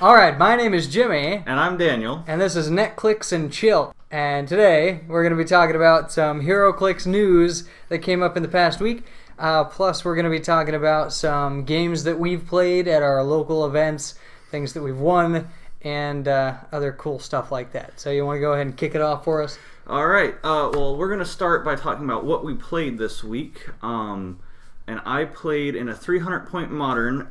Alright, my name is Jimmy. And I'm Daniel. And this is NetCLIX and Chill. And today, we're going to be talking about some Heroclix news that came up in the past week. Plus, we're going to be talking about some games that we've played at our local events, things that we've won, and other cool stuff like that. So you want to go ahead and kick it off for us? Alright, well, we're going to start by talking about what we played this week. And I played in a 300-point modern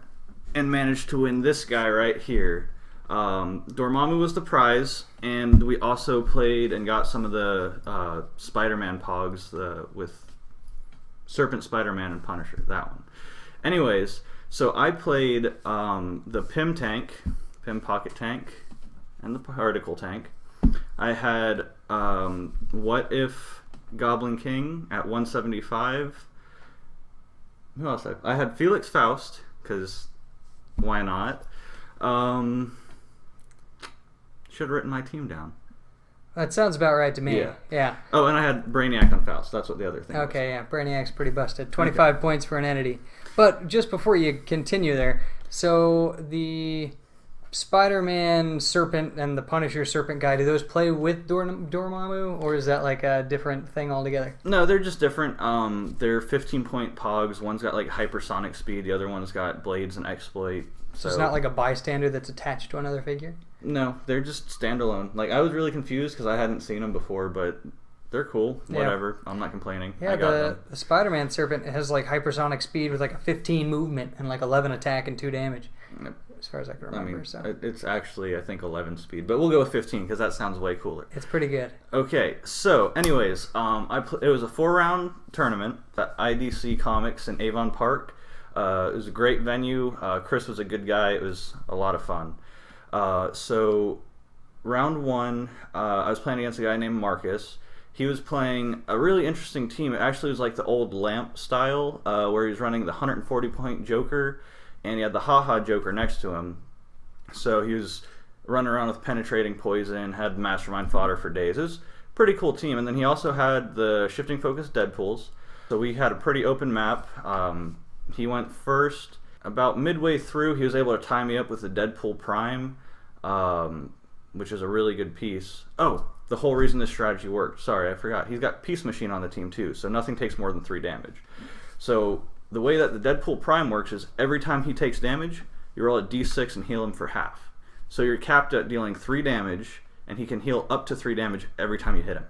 and managed to win this guy right here. Dormammu was the prize, and we also played and got some of the Spider-Man pogs with Serpent Spider-Man and Punisher, that one. Anyways, so I played the Pym Pocket Tank, and the Particle Tank. I had What If Goblin King at 175. Who else? I had Felix Faust, because why not? Should have written my team down. That sounds about right to me. Yeah. Oh, and I had Brainiac on Faust. That's what the other thing was. Okay, yeah. Brainiac's pretty busted. 25 points for an entity. But just before you continue there, so the Spider-Man Serpent and the Punisher Serpent guy, do those play with Dormammu, or is that like a different thing altogether? No, they're just different. They're 15-point pogs. One's got like hypersonic speed. The other one's got blades and exploit. So it's not like a bystander that's attached to another figure? No, they're just standalone. Like, I was really confused because I hadn't seen them before, but they're cool. Whatever. I'm not complaining. Yeah, the Spider-Man Serpent has like hypersonic speed with like a 15 movement and like 11 attack and 2 damage. Yep. As far as I can remember. I mean, so it's actually, I think, 11 speed. But we'll go with 15 because that sounds way cooler. It's pretty good. Okay, so anyways, it was a 4-round tournament at IDC Comics in Avon Park. It was a great venue. Chris was a good guy. It was a lot of fun. So round 1, I was playing against a guy named Marcus. He was playing a really interesting team. It actually was like the old Lamp style, where he was running the 140-point Joker, and he had the Haha Joker next to him. So he was running around with penetrating poison, had mastermind fodder for days. It was a pretty cool team. And then he also had the shifting focus Deadpools. So we had a pretty open map. He went first. About midway through, he was able to tie me up with the Deadpool Prime, which is a really good piece. Oh, the whole reason this strategy worked. Sorry, I forgot. He's got Peace Machine on the team too, so nothing takes more than 3 damage. So the way that the Deadpool Prime works is every time he takes damage, you roll a d6 and heal him for half. So you're capped at dealing 3 damage, and he can heal up to 3 damage every time you hit him.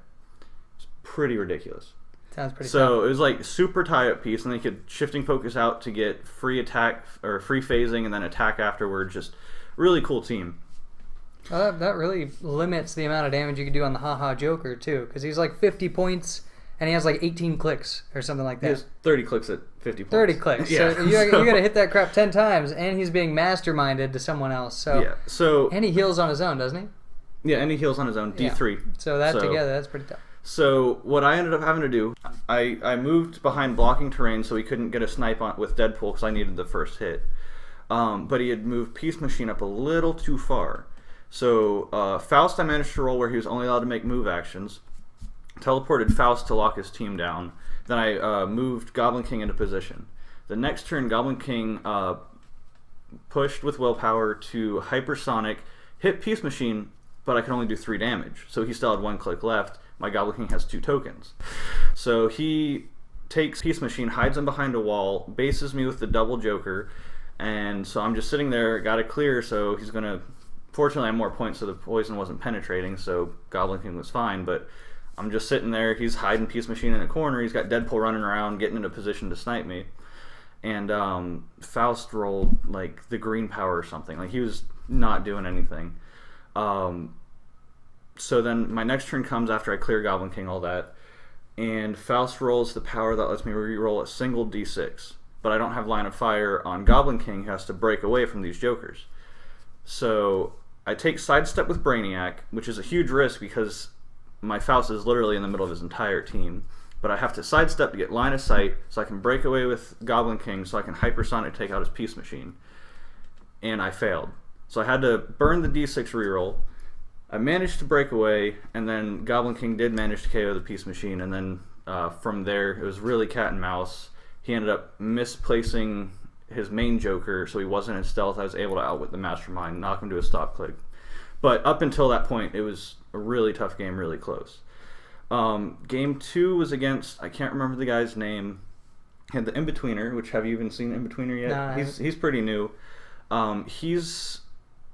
It's pretty ridiculous. Sounds pretty So tough. it was like super tie-up piece, and then you could shifting focus out to get free attack or free phasing, and then attack afterwards. Just really cool team. That really limits the amount of damage you can do on the Haha Joker too, because he's like 50 points and he has like 18 clicks or something like that. He has 30 clicks at 50 points. 30 clicks. Yeah. So you got to hit that crap 10 times, and he's being masterminded to someone else. So yeah. So and he heals on his own, doesn't he? Yeah, and he heals on his own. D3. Yeah. So together, that's pretty tough. So what I ended up having to do, I moved behind blocking terrain so he couldn't get a snipe on with Deadpool because I needed the first hit. But he had moved Peace Machine up a little too far. So Faust I managed to roll where he was only allowed to make move actions. Teleported Faust to lock his team down. Then I moved Goblin King into position. The next turn, Goblin King pushed with willpower to hypersonic, hit Peace Machine, but I could only do 3 damage. So he still had 1 click left. My Goblin King has 2 tokens. So he takes Peace Machine, hides him behind a wall, bases me with the double Joker, and so I'm just sitting there, got it clear, so he's going to... Fortunately, I have more points, so the poison wasn't penetrating, so Goblin King was fine, but I'm just sitting there, he's hiding Peace Machine in a corner, he's got Deadpool running around, getting into position to snipe me, and Faust rolled, like, the green power or something. Like, he was not doing anything. So then my next turn comes after I clear Goblin King, all that, and Faust rolls the power that lets me re-roll a single d6. But I don't have line of fire on Goblin King, who has to break away from these Jokers. So I take Sidestep with Brainiac, which is a huge risk because my Faust is literally in the middle of his entire team. But I have to Sidestep to get line of sight so I can break away with Goblin King so I can hypersonic take out his Peace Machine. And I failed. So I had to burn the d6 reroll. I managed to break away, and then Goblin King did manage to KO the Peace Machine, and then from there it was really cat and mouse. He ended up misplacing his main Joker, so he wasn't in stealth. I was able to outwit the Mastermind, knock him to a stop click. But up until that point, it was a really tough game, really close. Game 2 was against, I can't remember the guy's name. He had the In-Betweener, which, have you even seen In-Betweener yet? No, he's pretty new. He's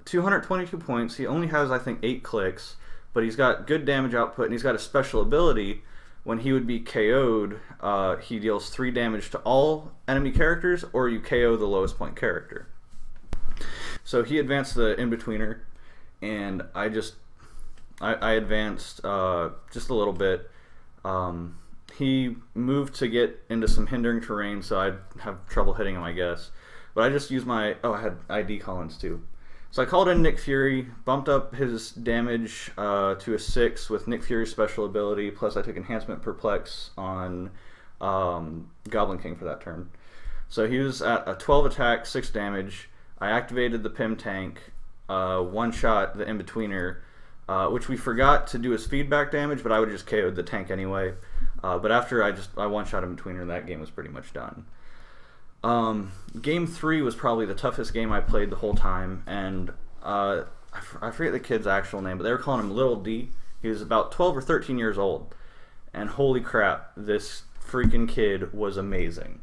222 points. He only has, I think, 8 clicks, but he's got good damage output, and he's got a special ability. When he would be KO'd, he deals 3 damage to all enemy characters, or you KO the lowest point character. So he advanced the In-Betweener, and I advanced just a little bit. He moved to get into some hindering terrain, so I'd have trouble hitting him, I guess. But I just used I had ID Collins too. So I called in Nick Fury, bumped up his damage to a 6 with Nick Fury's special ability, plus I took Enhancement Perplex on Goblin King for that turn. So he was at a 12 attack, 6 damage. I activated the Pym tank, one-shot the In-Betweener, which we forgot to do his feedback damage, but I would have just KO'd the tank anyway. But after I one-shot In-Betweener, that game was pretty much done. Game 3 was probably the toughest game I played the whole time, and I forget the kid's actual name, but they were calling him Little D. He was about 12 or 13 years old, and holy crap, this freaking kid was amazing.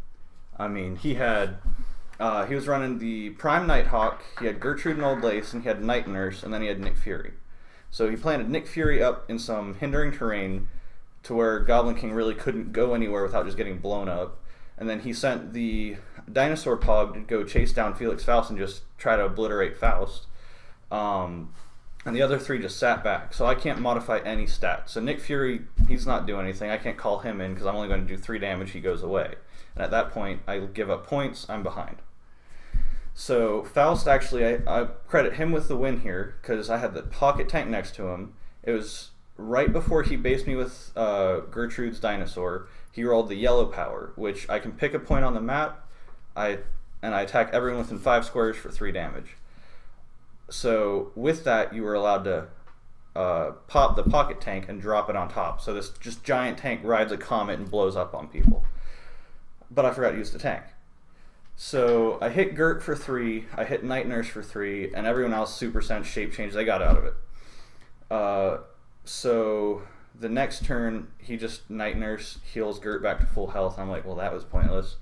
I mean, he was running the Prime Nighthawk, he had Gertrude and Old Lace, and he had Night Nurse, and then he had Nick Fury. So he planted Nick Fury up in some hindering terrain to where Goblin King really couldn't go anywhere without just getting blown up. And then he sent the Dinosaur Pog to go chase down Felix Faust and just try to obliterate Faust. And the other 3 just sat back. So I can't modify any stats. So Nick Fury, he's not doing anything. I can't call him in because I'm only going to do 3 damage. He goes away. And at that point, I give up points. I'm behind. So Faust, actually, I credit him with the win here because I had the pocket tank next to him. It was right before he based me with Gertrude's Dinosaur. He rolled the yellow power, which I can pick a point on the map, and I attack everyone within 5 squares for 3 damage. So with that, you were allowed to pop the pocket tank and drop it on top. So this just giant tank rides a comet and blows up on people. But I forgot to use the tank. So I hit Gert for 3, I hit Night Nurse for 3, and everyone else super sent shape change. They got out of it. So the next turn, he just Night Nurse heals Gert back to full health. I'm like, well, that was pointless.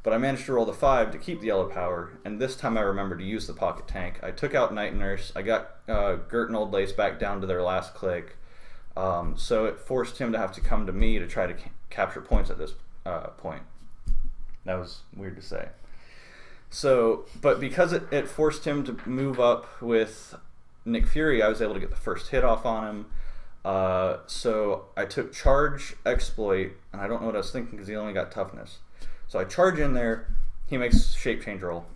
But I managed to roll the 5 to keep the yellow power, and this time I remembered to use the pocket tank. I took out Night Nurse. I got Gert and Old Lace back down to their last click. So it forced him to have to come to me to try to capture points at this point. That was weird to say. So, but because it forced him to move up with Nick Fury, I was able to get the first hit off on him. So I took Charge Exploit, and I don't know what I was thinking because he only got Toughness. So I charge in there, he makes Shape Change roll.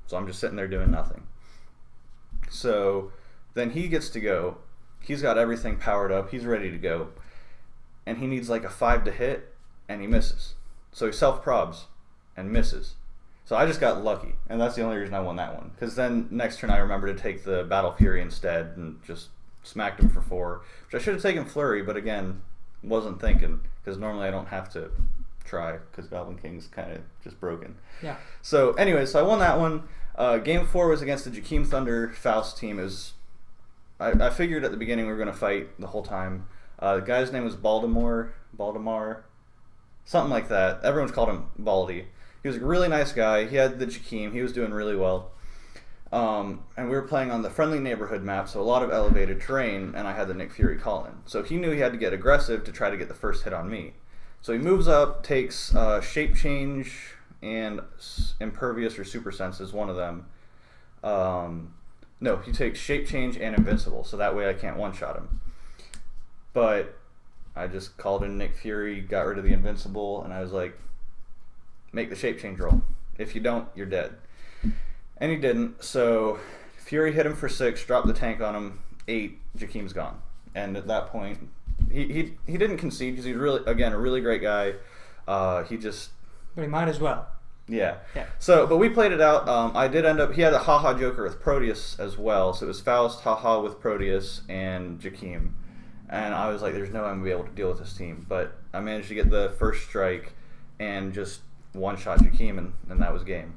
So I'm just sitting there doing nothing. So then he gets to go. He's got everything powered up. He's ready to go. And he needs like a 5 to hit, and he misses. So he self-probs and misses. So I just got lucky, and that's the only reason I won that one. Because then next turn I remember to take the Battle Fury instead and just smacked him for 4, which I should have taken Flurry, but again, wasn't thinking, because normally I don't have to try, because Goblin King's kind of just broken. Yeah. So anyway, so I won that one. Game 4 was against the Jakeem Thunder Faust team. I figured at the beginning we were going to fight the whole time. The guy's name was Baltimore, something like that. Everyone's called him Baldy. He was a really nice guy. He had the Jakeem. He was doing really well. And we were playing on the Friendly Neighborhood map, so a lot of elevated terrain, and I had the Nick Fury call-in. So he knew he had to get aggressive to try to get the first hit on me. So he moves up, takes Shape Change and Impervious or Super Sense is one of them. No, he takes Shape Change and Invincible, so that way I can't one-shot him. But I just called in Nick Fury, got rid of the Invincible, and I was like, make the Shape Change roll. If you don't, you're dead. And he didn't, so Fury hit him for 6, dropped the tank on him, 8, Jakeem's gone. And at that point, he didn't concede because he's really, again, a really great guy. But he might as well. Yeah. So, but we played it out. I did end up, he had a Haha Joker with Proteus as well, so it was Faust, Haha with Proteus, and Jakeem. And I was like, there's no way I'm going to be able to deal with this team. But I managed to get the first strike and just one-shot Jakeem, and that was game.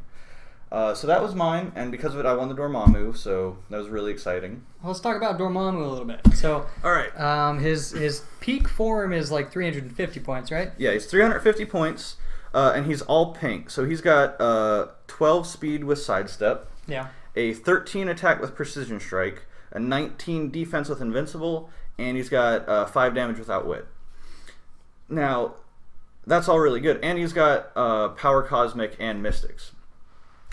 So that was mine, and because of it, I won the Dormammu, so that was really exciting. Well, let's talk about Dormammu a little bit. So, all right, his peak form is like 350 points, right? Yeah, he's 350 points, and he's all pink. So he's got 12 speed with sidestep, Yeah. a 13 attack with precision strike, a 19 defense with invincible, and he's got 5 damage with outwit. Now, that's all really good, and he's got power cosmic and mystics.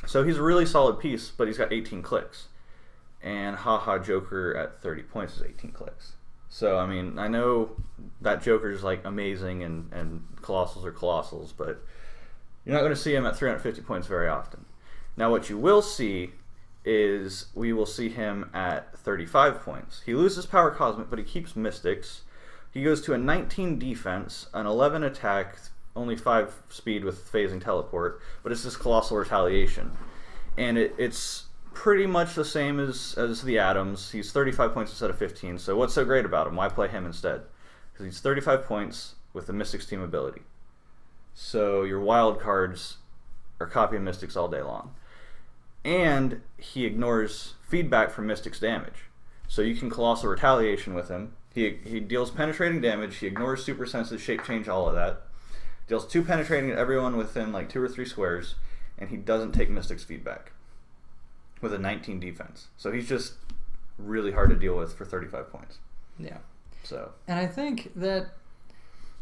So he's a really solid piece, but he's got 18 clicks. And haha Joker at 30 points is 18 clicks. So, I mean, I know that Joker's like amazing and Colossals are Colossals, but you're not going to see him at 350 points very often. Now, what you will see is we will see him at 35 points. He loses power cosmic, but he keeps mystics. He goes to a 19 defense, an 11 attack, only 5 speed with phasing teleport, but it's this colossal retaliation. And it's pretty much the same as the Atoms. He's 35 points instead of 15, so what's so great about him? Why play him instead? Because he's 35 points with the Mystics team ability. So your wild cards are copying Mystics all day long. And he ignores feedback from Mystics damage. So you can Colossal Retaliation with him. He deals penetrating damage, he ignores super senses, shape change, all of that. Deals 2 penetrating at everyone within like 2 or 3 squares, and he doesn't take Mystic's feedback with a 19 defense. So he's just really hard to deal with for 35 points. Yeah. So. And I think that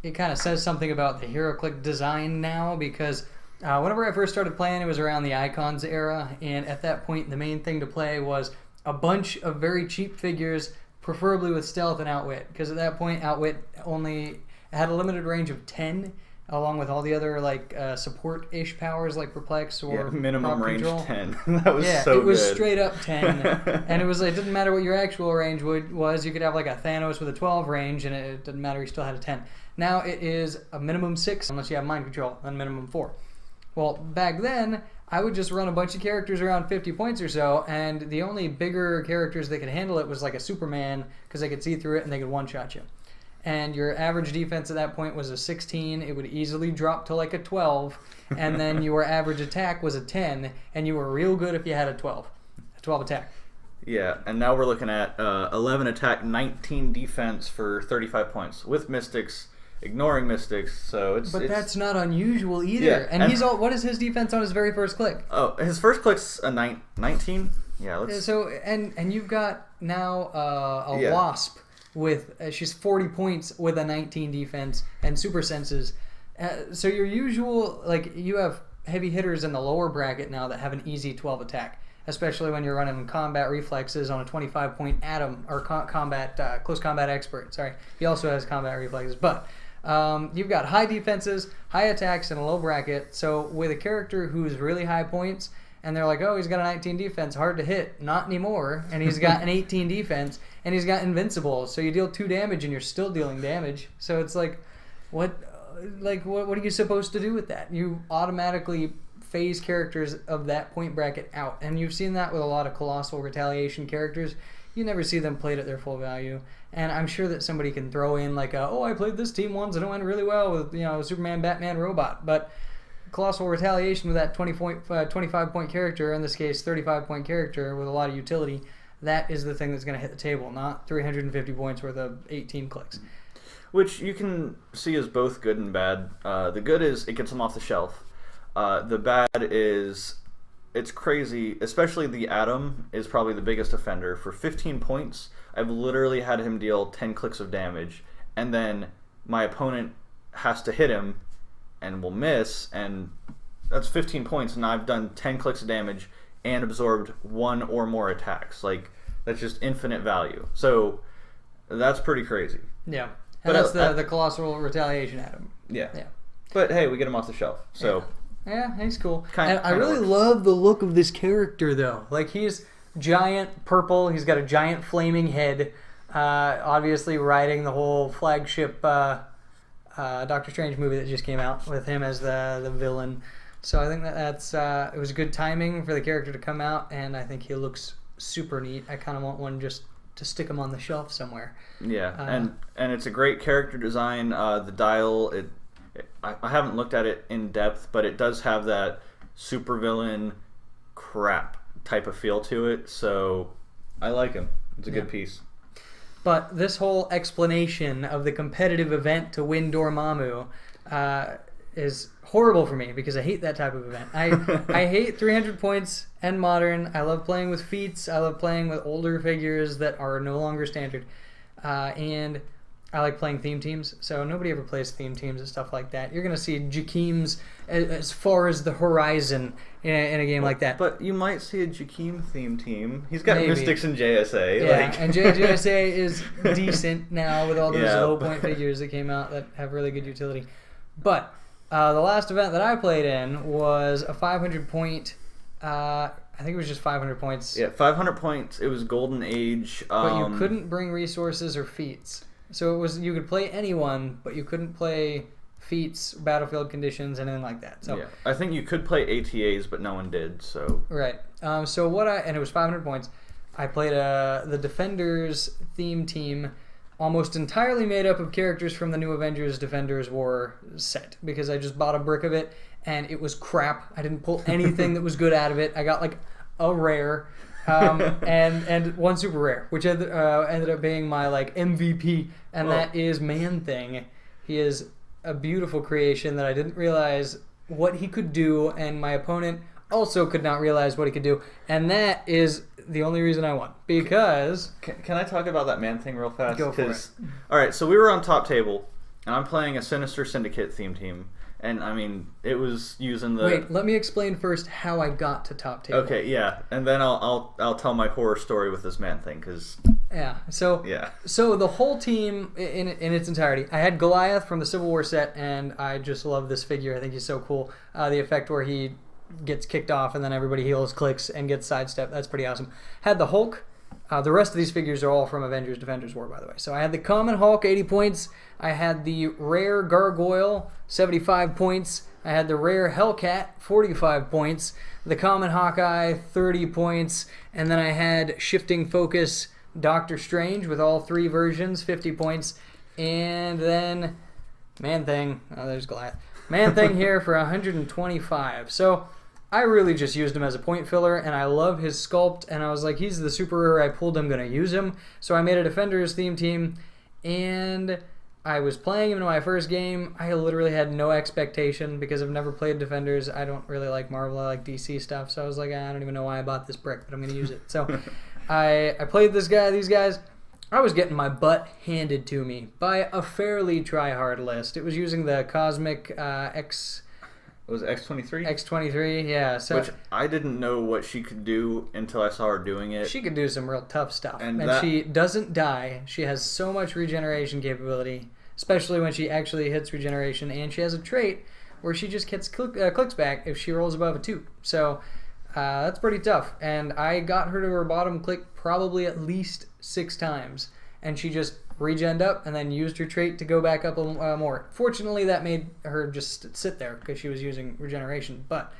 it kind of says something about the Heroclix design now, because whenever I first started playing, it was around the Icons era, and at that point, the main thing to play was a bunch of very cheap figures, preferably with stealth and outwit, because at that point, outwit only had a limited range of 10, along with all the other like support-ish powers like Perplex or minimum range control. 10. That was so it good. was straight up 10, and it didn't matter what your actual range was. You could have like a Thanos with a 12 range, and it didn't matter. You still had a 10. Now it is a minimum 6 unless you have mind control, and minimum 4. Well, back then I would just run a bunch of characters around 50 points or so, and the only bigger characters that could handle it was like a Superman, because they could see through it and they could one-shot you. And your average defense at that point was a 16. It would easily drop to like a 12. And then your average attack was a 10. And you were real good if you had a 12 attack. Yeah, and now we're looking at 11 attack, 19 defense for 35 points with Mystics, ignoring Mystics. So it's that's not unusual either. Yeah, and he's what is his defense on his very first click? Oh, his first click's a 19. Yeah. So and you've got now a Wasp. With she's 40 points with a 19 defense and super senses. So your usual, like, you have heavy hitters in the lower bracket now that have an easy 12 attack, especially when you're running combat reflexes on a 25 point Atom or close combat expert. Sorry, he also has combat reflexes, but you've got high defenses, high attacks, and a low bracket. So with a character who's really high points, and they're like, oh, he's got a 19 defense, hard to hit. Not anymore. And he's got an 18 defense, and he's got invincible. So you deal 2 damage, and you're still dealing damage. So it's like, what are you supposed to do with that? You automatically phase characters of that point bracket out. And you've seen that with a lot of Colossal Retaliation characters. You never see them played at their full value. And I'm sure that somebody can throw in like, I played this team once, and it went really well with Superman, Batman, Robot. But Colossal Retaliation with that 25 point character, in this case 35 point character with a lot of utility, that is the thing that's going to hit the table, not 350 points worth of 18 clicks. Which you can see as both good and bad. The good is it gets them off the shelf. The bad is it's crazy, especially the Atom is probably the biggest offender. For 15 points, I've literally had him deal 10 clicks of damage, and then my opponent has to hit him and will miss, and that's 15 points, and I've done 10 clicks of damage and absorbed 1 or more attacks. Like, that's just infinite value. So that's pretty crazy. Yeah. And that's the Colossal Retaliation Atom. Yeah. But hey, we get him off the shelf. So yeah, he's cool. And I really love the look of this character, though. Like, he's giant purple. He's got a giant flaming head. Obviously riding the whole flagship Doctor Strange movie that just came out with him as the villain. So I think that's it was good timing for the character to come out, and I think he looks super neat. I kind of want one just to stick him on the shelf somewhere. Yeah, and it's a great character design. The dial, I haven't looked at it in depth, but it does have that supervillain crap type of feel to it. So I like him. It's a good piece. But this whole explanation of the competitive event to win Dormammu is horrible for me because I hate that type of event. I hate 300 points and modern. I love playing with feats. I love playing with older figures that are no longer standard. And I like playing theme teams, so nobody ever plays theme teams and stuff like that. You're going to see Jakeem's as far as the horizon in a game like that. But you might see a Jakeem theme team. He's got Maybe. Mystics and JSA. Yeah, and JSA is decent now with all those low point figures that came out that have really good utility. But the last event that I played in was a 500 point. I think it was just 500 points. Yeah, 500 points. It was Golden Age. But you couldn't bring resources or feats. So it was you could play anyone, but you couldn't play feats, battlefield conditions, anything like that. So yeah, I think you could play ATAs, but no one did. So right. So and it was 500 points. I played the Defenders theme team, almost entirely made up of characters from the new Avengers Defenders War set because I just bought a brick of it and it was crap. I didn't pull anything that was good out of it. I got like a rare. And one super rare, which ended up being my like MVP, and that is Man-Thing. He is a beautiful creation that I didn't realize what he could do, and my opponent also could not realize what he could do, and that is the only reason I won. Because can I talk about that Man-Thing real fast? Go for it. All right, so we were on top table, and I'm playing a Sinister Syndicate theme team. And, I mean, it was using the... Wait, let me explain first how I got to top table. Okay, yeah. And then I'll tell my horror story with this Man-Thing, because... Yeah, so the whole team in its entirety, I had Goliath from the Civil War set, and I just love this figure. I think he's so cool. The effect where he gets kicked off and then everybody heals, clicks, and gets sidestep. That's pretty awesome. Had the Hulk. The rest of these figures are all from Avengers Defenders War, by the way. So I had the Common Hulk, 80 points. I had the Rare Gargoyle, 75 points. I had the Rare Hellcat, 45 points. The Common Hawkeye, 30 points. And then I had Shifting Focus Doctor Strange with all three versions, 50 points. And then Man-Thing. Oh, there's Goliath. Man-Thing here for 125. So I really just used him as a point filler, and I love his sculpt, and I was like, he's the super rare I pulled, I'm going to use him. So I made a Defenders theme team, and I was playing him in my first game. I literally had no expectation because I've never played Defenders. I don't really like Marvel, I like DC stuff, so I was like, I don't even know why I bought this brick, but I'm going to use it. So I played these guys. I was getting my butt handed to me by a fairly try-hard list. It was using the Cosmic X... It was X-23? X-23, yeah. So which I didn't know what she could do until I saw her doing it. She could do some real tough stuff. And that, she doesn't die. She has so much regeneration capability, especially when she actually hits regeneration. And she has a trait where she just gets clicks back if she rolls above a 2. So that's pretty tough. And I got her to her bottom click probably at least 6 times. And she just regened up and then used her trait to go back up a little more. Fortunately, that made her just sit there because she was using regeneration. But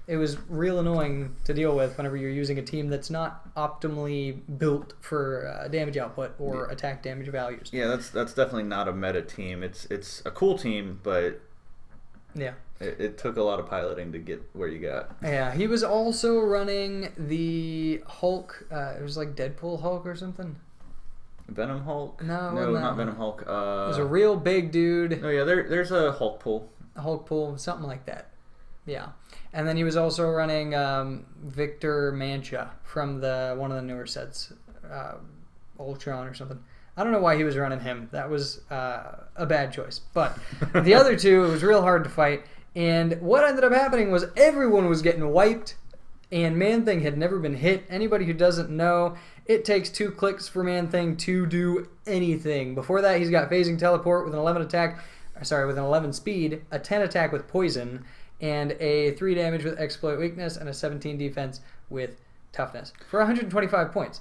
it was real annoying to deal with whenever you're using a team that's not optimally built for damage output or attack damage values. Yeah, that's definitely not a meta team. It's a cool team, but yeah, it took a lot of piloting to get where you got. Yeah, he was also running the Hulk. It was like Deadpool Hulk or something. Venom Hulk? No, not Venom Hulk. It was a real big dude. Oh yeah, there's a Hulk pool. A Hulk pool, something like that. Yeah, and then he was also running Victor Mancha from one of the newer sets, Ultron or something. I don't know why he was running him. That was a bad choice. But the other two, it was real hard to fight. And what ended up happening was everyone was getting wiped, and Man-Thing had never been hit. Anybody who doesn't know, it takes 2 clicks for Man-Thing to do anything. Before that, he's got phasing teleport with an 11 speed, a 10 attack with poison, and a 3 damage with exploit weakness, and a 17 defense with toughness for 125 points.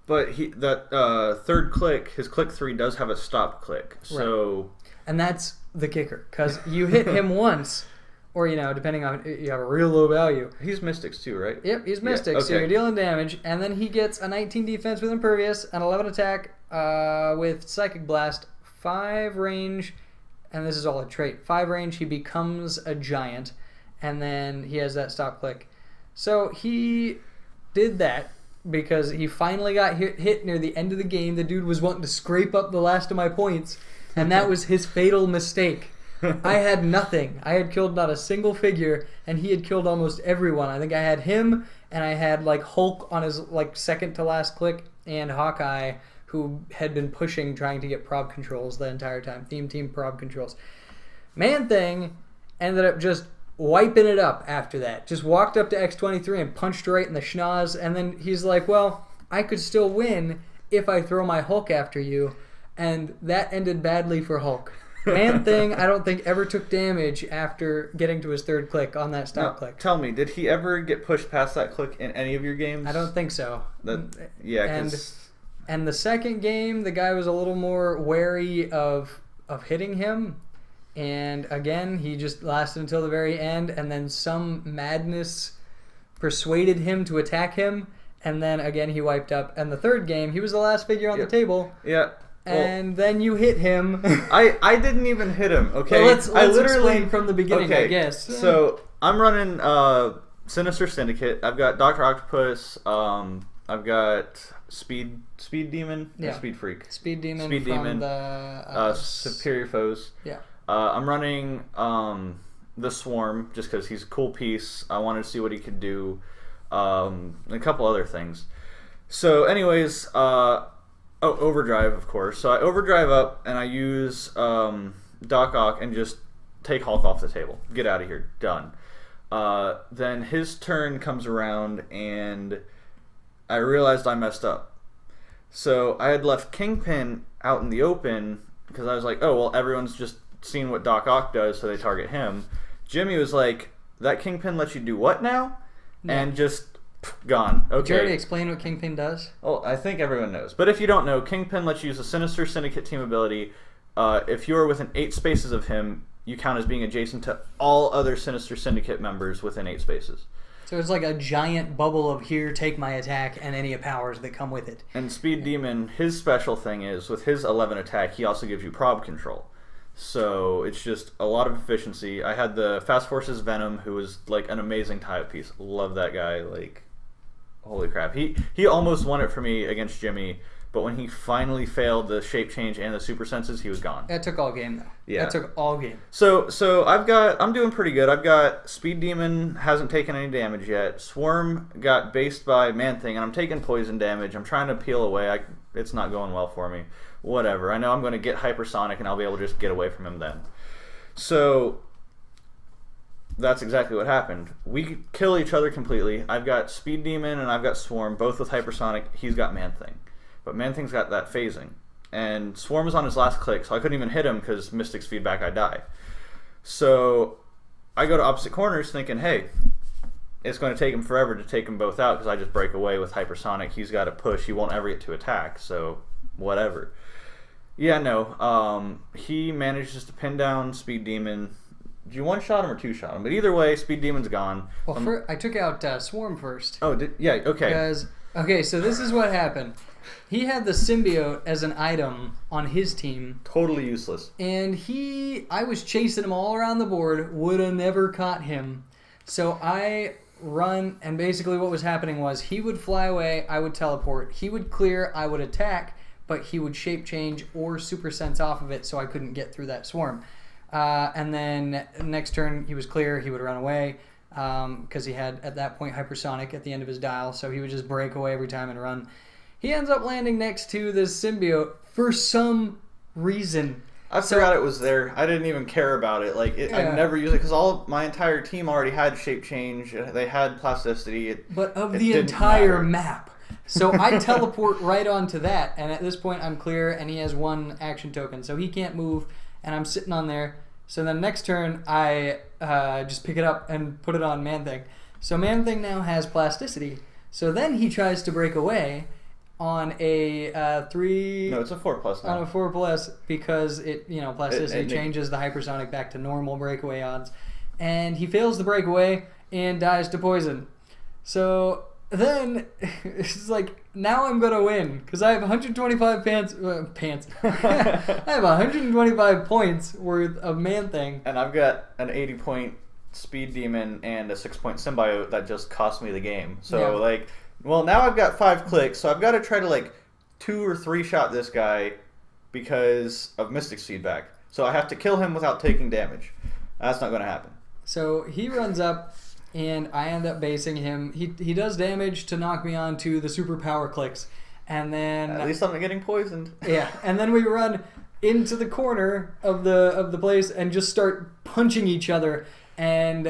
But that third click, his click 3 does have a stop click. So, right. And that's the kicker, because you hit him once, or depending on you have a real low value. He's Mystics too, right? Yep, he's Mystics. Yeah, okay. So you're dealing damage, and then he gets a 19 defense with Impervious, an 11 attack with Psychic Blast, 5 range, and this is all a trait. 5 range, he becomes a giant, and then he has that stop click. So he did that because he finally got hit near the end of the game. The dude was wanting to scrape up the last of my points, and that was his fatal mistake. I had nothing. I had killed not a single figure, and he had killed almost everyone. I think I had him, and I had like Hulk on his like second to last click, and Hawkeye, who had been pushing, trying to get prob controls the entire time. Theme team prob controls. Man-Thing ended up just wiping it up after that. Just walked up to X-23 and punched right in the schnoz, and then he's like, well, I could still win if I throw my Hulk after you, and that ended badly for Hulk. Man-Thing, I don't think, ever took damage after getting to his third click on that stop click. Tell me, did he ever get pushed past that click in any of your games? I don't think so. Yeah, and the second game, the guy was a little more wary of hitting him. And again, he just lasted until the very end. And then some madness persuaded him to attack him. And then again, he wiped up. And the third game, he was the last figure on the table. Yeah. And then you hit him. I didn't even hit him, okay? Well, let's explain from the beginning, okay. I guess. So I'm running Sinister Syndicate. I've got Dr. Octopus. I've got Speed Demon. Yeah. Speed Freak. Speed Demon Speed from Demon. the Superior Foes. Yeah. I'm running the Swarm just because he's a cool piece. I wanted to see what he could do. And a couple other things. So anyways, Overdrive, of course. So I overdrive up and I use Doc Ock and just take Hulk off the table. Get out of here. Done. Then his turn comes around and I realized I messed up. So I had left Kingpin out in the open because I was like, oh, well, everyone's just seen what Doc Ock does, so they target him. Jimmy was like, that Kingpin lets you do what now? No. And just gone. Okay. Did you already explain what Kingpin does? Well, I think everyone knows. But if you don't know, Kingpin lets you use a Sinister Syndicate team ability. If you're within 8 spaces of him, you count as being adjacent to all other Sinister Syndicate members within 8 spaces. So it's like a giant bubble of here, take my attack, and any powers that come with it. And Speed Demon, his special thing is, with his 11 attack, he also gives you prob control. So it's just a lot of efficiency. I had the Fast Forces Venom, who was like an amazing tie-up piece. Love that guy. Like, holy crap. He almost won it for me against Jimmy, but when he finally failed the shape change and the super senses, he was gone. That took all game, though. Yeah. That took all game. So I'm doing pretty good. I've got Speed Demon, hasn't taken any damage yet. Swarm got based by Man-Thing, and I'm taking poison damage. I'm trying to peel away. It's not going well for me. Whatever. I know I'm going to get Hypersonic, and I'll be able to just get away from him then. So that's exactly what happened. We kill each other completely. I've got Speed Demon, and I've got Swarm, both with Hypersonic. He's got Man-Thing. But Man-Thing's got that phasing. And Swarm was on his last click, so I couldn't even hit him because Mystic's feedback, I die. So I go to opposite corners thinking, hey, it's going to take him forever to take them both out because I just break away with Hypersonic. He's got to push. He won't ever get to attack, so whatever. Yeah, no. He manages to pin down Speed Demon. Do you one-shot him or two-shot him? But either way, Speed Demon's gone. Well, I took out Swarm first. Oh, yeah, okay. Okay, so this is what happened. He had the symbiote as an item on his team. Totally useless. And I was chasing him all around the board, would have never caught him. So I run, and basically what was happening was he would fly away, I would teleport. He would clear, I would attack, but he would shape change or super sense off of it so I couldn't get through that swarm. And then next turn he was clear, he would run away because he had at that point Hypersonic at the end of his dial, so he would just break away every time and run. He ends up landing next to this symbiote for some reason. I forgot it was there. I didn't even care about it. I never used it because my entire team already had shape change. They had plasticity. But of the entire map. So I teleport right onto that, and at this point I'm clear, and he has 1 action token, so he can't move, and I'm sitting on there. So then next turn I just pick it up and put it on Man-Thing. So Man-Thing now has plasticity. So then he tries to break away on a 3. No, it's a 4+ now. On a 4+ because plasticity changes the hypersonic back to normal breakaway odds, and he fails the breakaway and dies to poison. So then it's like, now I'm gonna win because I have 125 I have 125 points worth of Man-Thing, and I've got an 80-point speed demon and a 6-point symbiote that just cost me the game. So Yeah. like, well, now I've got 5 clicks, so I've got to try to like 2 or 3 shot this guy because of Mystic's feedback. So I have to kill him without taking damage. That's not going to happen. So he runs up, and I end up basing him. He does damage to knock me onto the super power clicks, and then At least I'm not getting poisoned. yeah, and then we run into the corner of the place and just start punching each other. And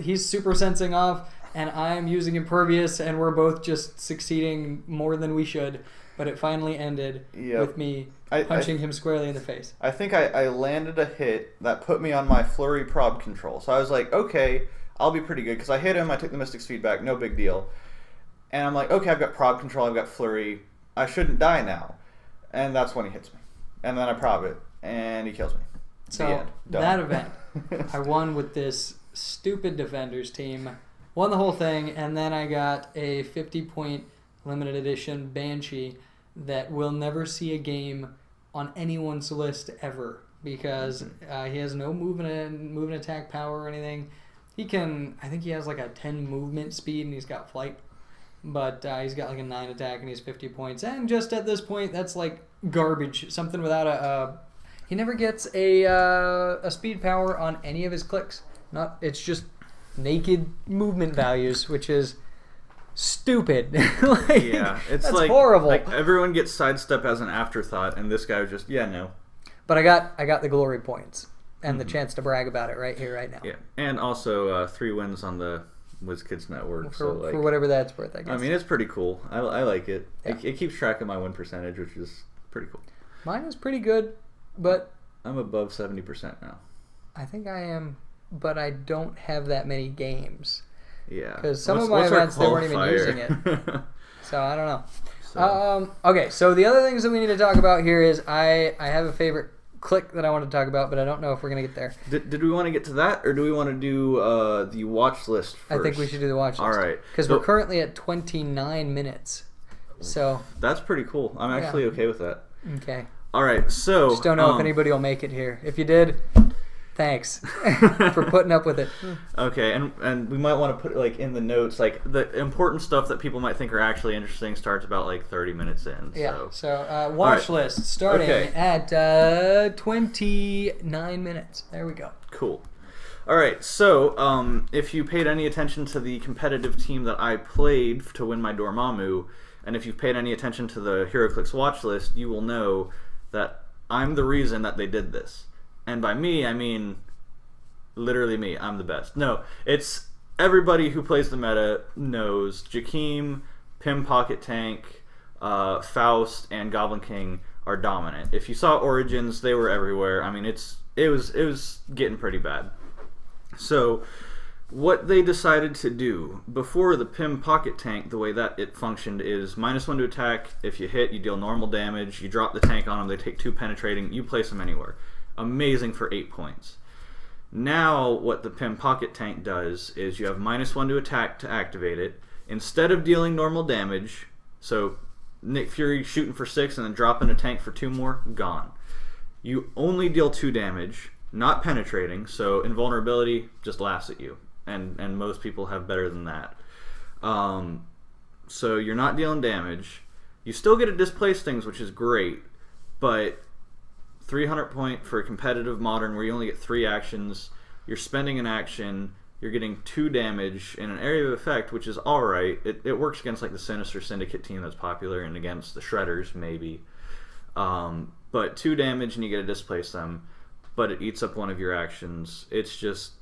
he's super sensing off, and I'm using impervious, and we're both just succeeding more than we should. But it finally ended with me punching him squarely in the face. I think I landed a hit that put me on my flurry prob control. So I was like, okay, I'll be pretty good. Because I hit him, I took the Mystic's feedback, no big deal. And I'm like, okay, I've got prob control, I've got flurry. I shouldn't die now. And that's when he hits me. And then I prob it, and he kills me. So that event, I won with this stupid Defenders team. Won the whole thing, and then I got a 50-point limited edition Banshee that will never see a game on anyone's list ever because he has no movement attack power or anything. He can, I think he has like a 10 movement speed and he's got flight, but he's got like a 9 attack and he's 50 points. And just at this point, that's like garbage. Something without he never gets a speed power on any of his clicks. It's just naked movement values, which is stupid. Like, yeah, it's that's like horrible. Like everyone gets sidestep as an afterthought, and this guy was just no. But I got the glory points and the chance to brag about it right here, right now. Yeah, and also 3 wins on the WizKids Network. For whatever that's worth, I guess. I mean, it's pretty cool. I like it. Yeah. It keeps track of my win percentage, which is pretty cool. Mine is pretty good, but I'm above 70% now. I think I am, but I don't have that many games. Yeah. Because some of my events, they weren't even using it. So I don't know. So. Okay, so the other things that we need to talk about here is I have a favorite click that I want to talk about, but I don't know if we're going to get there. Did we want to get to that, or do we want to do the watch list first? I think we should do the watch list. All right. Because we're currently at 29 minutes. So that's pretty cool. I'm actually okay with that. Okay. All right, so... Just don't know if anybody will make it here. If you did, thanks for putting up with it. Okay, and we might want to put like in the notes, like the important stuff that people might think are actually interesting starts about like 30 minutes in. Yeah, so watch list starting at 29 minutes. There we go. Cool. All right, so if you paid any attention to the competitive team that I played to win my Dormammu, and if you've paid any attention to the Heroclix watch list, you will know that I'm the reason that they did this. And by me, I mean literally me. I'm the best. No, it's everybody who plays the meta knows Jakeem, Pim Pocket Tank, Faust, and Goblin King are dominant. If you saw Origins, they were everywhere. I mean, it was getting pretty bad. So what they decided to do before the Pim Pocket Tank, the way that it functioned is -1 to attack. If you hit, you deal normal damage. You drop the tank on them, they take 2 penetrating. You place them anywhere. Amazing for 8 points. Now what the Pim Pocket Tank does is you have -1 to attack to activate it. Instead of dealing normal damage, so Nick Fury shooting for 6 and then dropping a tank for 2 more, gone. You only deal 2 damage, not penetrating, so invulnerability just laughs at you. And most people have better than that. So you're not dealing damage. You still get to displace things, which is great, but 300 point for a competitive modern where you only get 3 actions, you're spending an action, you're getting 2 damage in an area of effect, which is alright. It works against like the Sinister Syndicate team that's popular and against the Shredders, maybe. But 2 damage and you get to displace them, but it eats up one of your actions. It's just...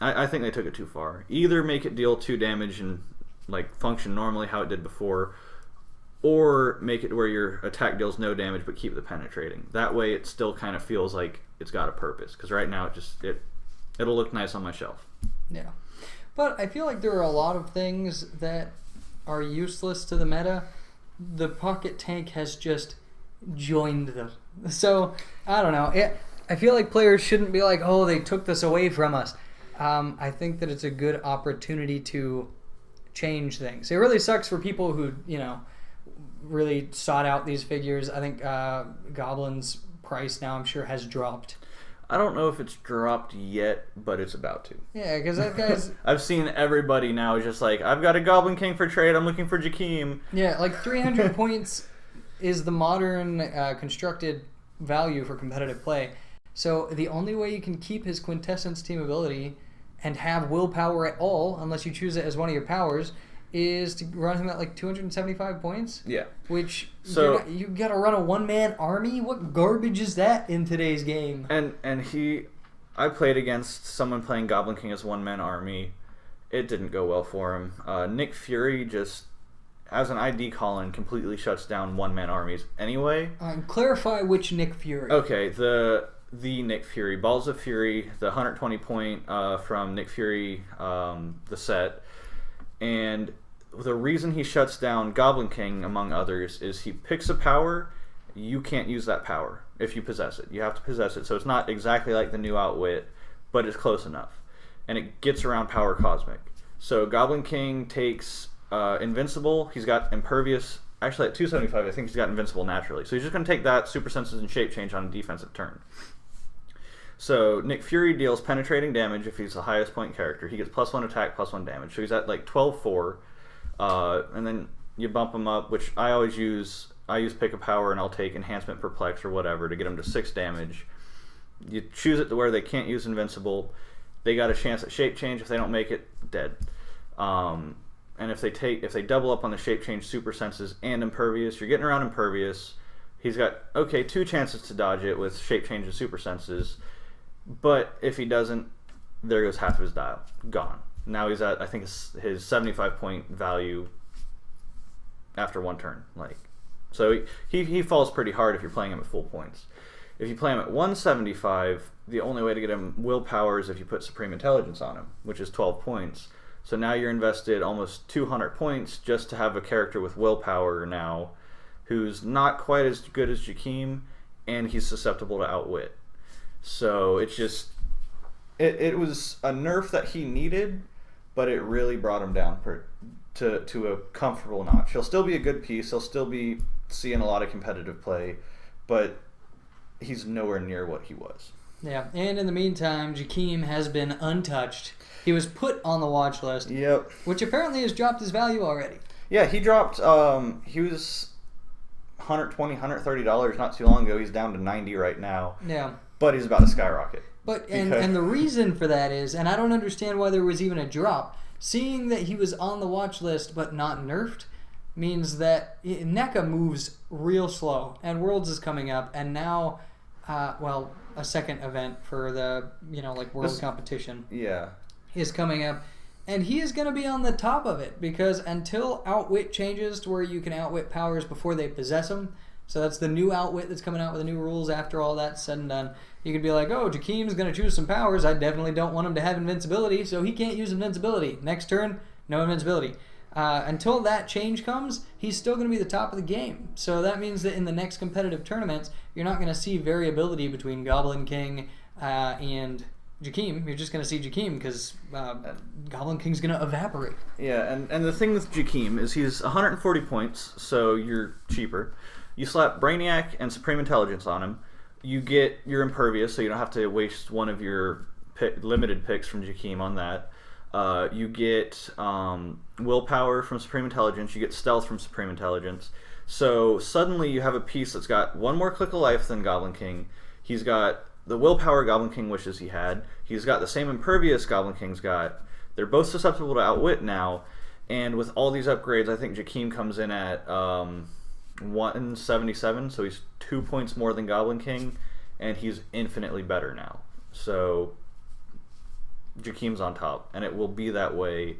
I think they took it too far. Either make it deal 2 damage and like function normally how it did before, or make it where your attack deals no damage but keep the penetrating. That way it still kind of feels like it's got a purpose, because right now it'll look nice on my shelf. Yeah. But I feel like there are a lot of things that are useless to the meta. The Pocket Tank has just joined them. So, I don't know. I feel like players shouldn't be like, oh, they took this away from us. I think that it's a good opportunity to change things. It really sucks for people who, really sought out these figures. I think Goblin's price now, I'm sure, has dropped. I don't know if it's dropped yet, but it's about to. Yeah, because that guy's... I've seen everybody now is just like, I've got a Goblin King for trade, I'm looking for Jakeem. Yeah, like 300 points is the modern constructed value for competitive play. So the only way you can keep his Quintessence team ability and have willpower at all, unless you choose it as one of your powers, is to run him at like 275 points. Yeah. Which, so you gotta run a one-man army? What garbage is that in today's game? And I played against someone playing Goblin King as one-man army. It didn't go well for him. Nick Fury just, as an ID call-in, completely shuts down one-man armies anyway. Clarify which Nick Fury. Okay, the Nick Fury. Balls of Fury, the 120 point from Nick Fury, the set. And the reason he shuts down Goblin King, among others, is he picks a power. You can't use that power if you possess it. You have to possess it. So it's not exactly like the new Outwit, but it's close enough. And it gets around Power Cosmic. So Goblin King takes Invincible. He's got Impervious. Actually, at 275, I think he's got Invincible naturally. So he's just going to take that, Super Senses, and Shape Change on a defensive turn. So Nick Fury deals penetrating damage if he's the highest point character. He gets +1 attack, +1 damage. So he's at like 12-4. And then you bump him up, which I always use. I use Pick a Power and I'll take Enhancement Perplex or whatever to get him to 6 damage. You choose it to where they can't use Invincible. They got a chance at Shape Change. If they don't make it, dead. And if they double up on the Shape Change, Super Senses, and Impervious, you're getting around Impervious. He's got 2 chances to dodge it with Shape Change and Super Senses. But if he doesn't, there goes half of his dial. Gone. Now he's at, I think, his 75 point value after one turn. So he falls pretty hard if you're playing him at full points. If you play him at 175, the only way to get him willpower is if you put Supreme Intelligence on him, which is 12 points. So now you're invested almost 200 points just to have a character with willpower now who's not quite as good as Jakeem, and he's susceptible to Outwit. So it's just, it was a nerf that he needed, but it really brought him down to a comfortable notch. He'll still be a good piece. He'll still be seeing a lot of competitive play, but he's nowhere near what he was. Yeah, and in the meantime, Jakeem has been untouched. He was put on the watch list. Yep. Which apparently has dropped his value already. Yeah, he dropped, he was $120, $130 not too long ago. He's down to 90 right now. Yeah. But he's about to skyrocket. But and the reason for that is, and I don't understand why there was even a drop, seeing that he was on the watch list but not nerfed means that NECA moves real slow, and Worlds is coming up, and now, a second event for the, World competition is coming up, and he is going to be on the top of it, because until Outwit changes to where you can outwit powers before they possess them, so that's the new Outwit that's coming out with the new rules after all that's said and done. You could be like, oh, Jakeem's going to choose some powers. I definitely don't want him to have invincibility, so he can't use invincibility. Next turn, no invincibility. Until that change comes, he's still going to be the top of the game. So that means that in the next competitive tournaments, you're not going to see variability between Goblin King and Jakeem. You're just going to see Jakeem because Goblin King's going to evaporate. Yeah, and the thing with Jakeem is he's 140 points, so you're cheaper. You slap Brainiac and Supreme Intelligence on him. You get your Impervious, so you don't have to waste one of your limited picks from Jakeem on that. You get Willpower from Supreme Intelligence. You get Stealth from Supreme Intelligence. So suddenly you have a piece that's got one more click of life than Goblin King. He's got the Willpower Goblin King wishes he had. He's got the same Impervious Goblin King's got. They're both susceptible to Outwit now. And with all these upgrades, I think Jakeem comes in at 177, so he's 2 points more than Goblin King, and he's infinitely better now. So Jakeem's on top, and it will be that way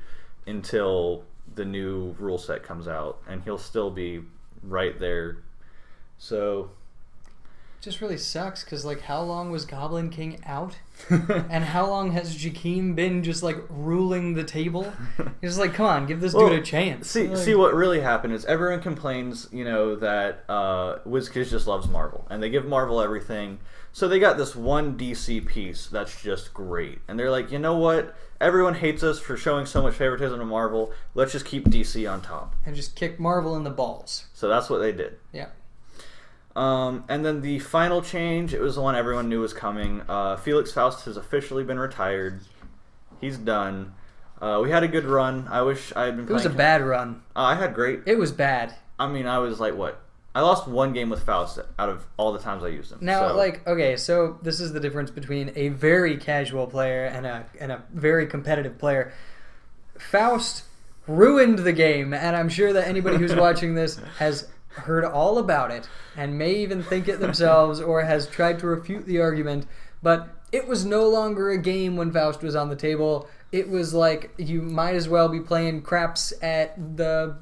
until the new rule set comes out, and he'll still be right there. So it just really sucks because how long was Goblin King out, and how long has Jakeem been just ruling the table? He's come on, give this dude a chance. See what really happened is everyone complains, that WizKids just loves Marvel, and they give Marvel everything. So they got this one DC piece that's just great, and they're like, you know what? Everyone hates us for showing so much favoritism to Marvel. Let's just keep DC on top and just kick Marvel in the balls. So that's what they did. Yeah. And then the final change, it was the one everyone knew was coming. Felix Faust has officially been retired. He's done. We had a good run. I wish I had been playing. It was a bad run. I had great. It was bad. I mean, I was like, what? I lost one game with Faust out of all the times I used him. Now, so. okay, so this is the difference between a very casual player and a very competitive player. Faust ruined the game, and I'm sure that anybody who's watching this has heard all about it and may even think it themselves or has tried to refute the argument, but it was no longer a game when Faust was on the table. It was like you might as well be playing craps at the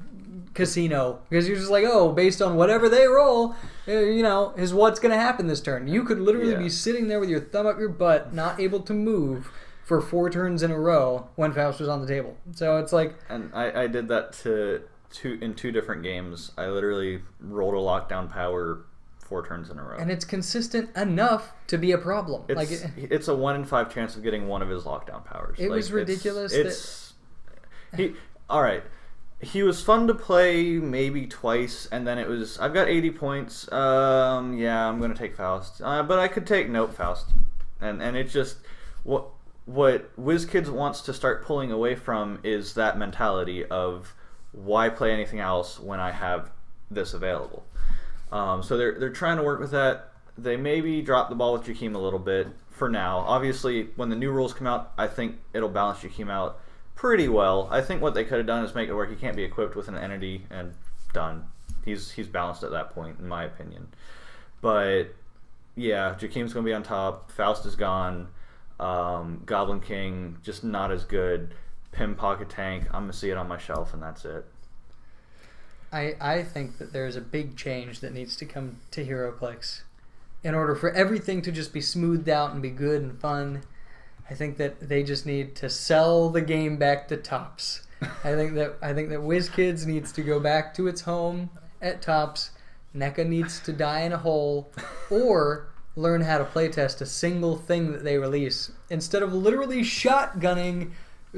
casino because you're just like, oh, based on whatever they roll, is what's going to happen this turn. You could literally be sitting there with your thumb up your butt, not able to move for 4 turns in a row when Faust was on the table. So it's like... And I did that in 2 different games. I literally rolled a lockdown power 4 turns in a row. And it's consistent enough to be a problem. It's a 1 in 5 chance of getting one of his lockdown powers. It was ridiculous. All right. He was fun to play maybe twice, and then it was, I've got 80 points. I'm going to take Faust. But I could take Faust. And it's just... What WizKids wants to start pulling away from is that mentality of why play anything else when I have this available. So they're trying to work with that. They maybe drop the ball with Jakeem a little bit for now. Obviously, when the new rules come out, I think it'll balance Jakeem out pretty well. I think what they could have done is make it where he can't be equipped with an entity and done. He's balanced at that point, in my opinion. But yeah, Jakeem's going to be on top. Faust is gone. Goblin King, just not as good. Pim Pocket Tank, I'm going to see it on my shelf, and that's it. I think that there's a big change that needs to come to Heroclix in order for everything to just be smoothed out and be good and fun. I think that they just need to sell the game back to Tops. I think that WizKids needs to go back to its home at Tops. NECA needs to die in a hole, or learn how to playtest a single thing that they release instead of literally shotgunning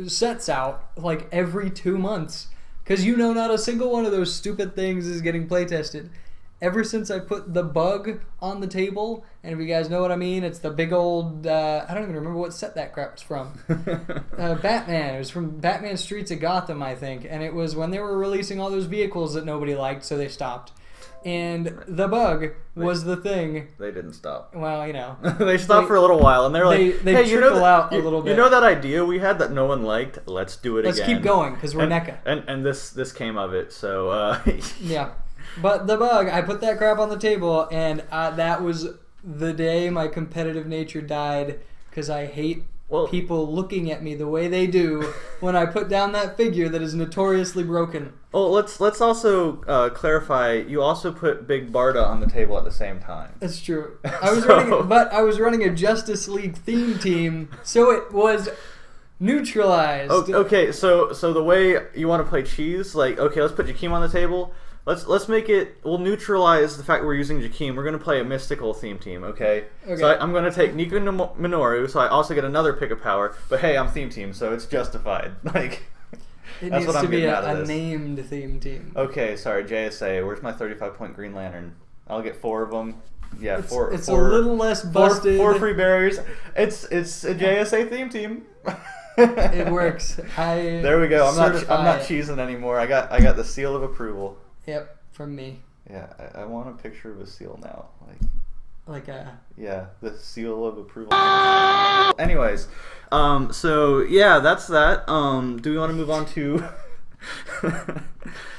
sets out like every 2 months. Because not a single one of those stupid things is getting playtested. Ever since I put the bug on the table, and if you guys know what I mean, it's the big old, I don't even remember what set that crap was from. Batman. It was from Batman Streets of Gotham, I think. And it was when they were releasing all those vehicles that nobody liked, so they stopped. And the bug was the thing. They didn't stop. Well, they stopped for a little while, and they're like, they trickle out a little bit. You know that idea we had that no one liked? Let's do it again. Let's keep going, because we're NECA. And this came of it, so... Yeah. But the bug, I put that crap on the table, and that was the day my competitive nature died, because I hate people looking at me the way they do when I put down that figure that is notoriously broken. Oh, let's also clarify. You also put Big Barda on the table at the same time. That's true. I was running a Justice League theme team, so it was neutralized. Okay, so the way you want to play cheese, like, okay, let's put Jakeem on the table. Let's make it. We'll neutralize the fact we're using Jakeem. We're going to play a mystical theme team, okay? So I'm going to take Nico Minoru, so I also get another pick of power. But hey, I'm theme team, so it's justified. Like, it that's needs what I'm to be getting out of a this. named theme team. Okay, sorry, JSA. Where's my 35-point Green Lantern? I'll get 4 of them. Yeah, four. It's a little less busted. 4 free barriers. It's a JSA theme team. It works. There we go. I'm not cheesing anymore. I got the seal of approval. Yep, from me. Yeah, I want a picture of a seal now. Yeah, the seal of approval. Anyways, so yeah, that's that. Do we want to move on to?